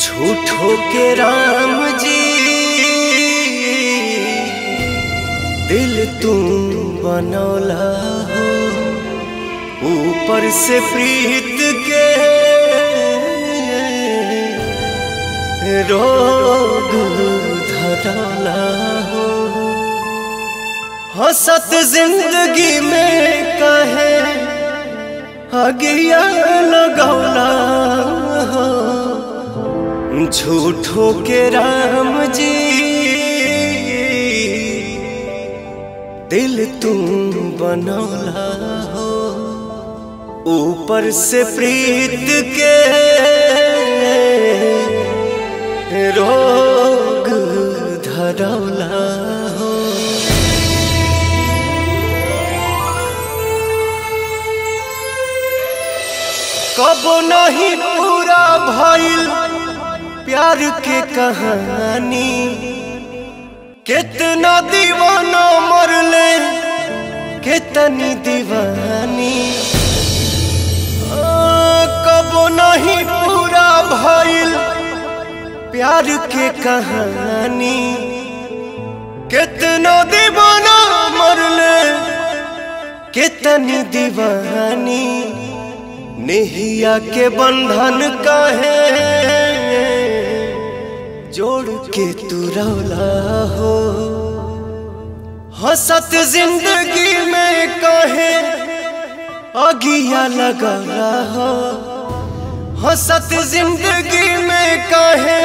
झूठो के राम जी दिल तू बनौला हो, ऊपर से प्रीत के रोग धरौला हो। हंसत जिंदगी में कहे अगिया लगौला हो, झूठो के राम जी दिल तू बनौला हो, ऊपर से प्रीत के रोग धरौला हो। कबो नहीं पूरा भइल प्यार के कहानी, कितना दीवाना मरले कितनी दीवानी। कबो नहीं पूरा भइल प्यार के कहानी, कितना दीवाना मरले कितनी दीवानी। नेहिया के बंधन काहे जोड़ के तू रौला हो, हंसत जिंदगी में काहे अगिया लगौला हो। हंसत जिंदगी में काहे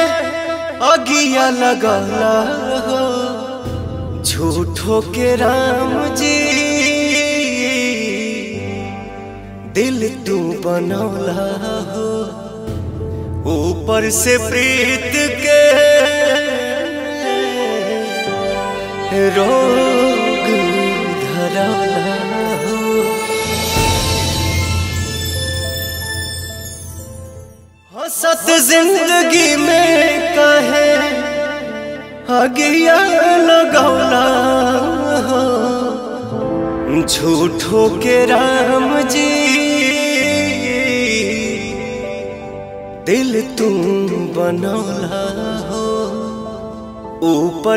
अगिया लगौला हो, झूठो के राम जी दिल तू बनौला हो, ऊपर से प्रीत के रोग धरौला हो। हंसत जिंदगी में कहे अगिया लगौला हो, झूठो के राम जी दिल तू बनौला हो, ऊपर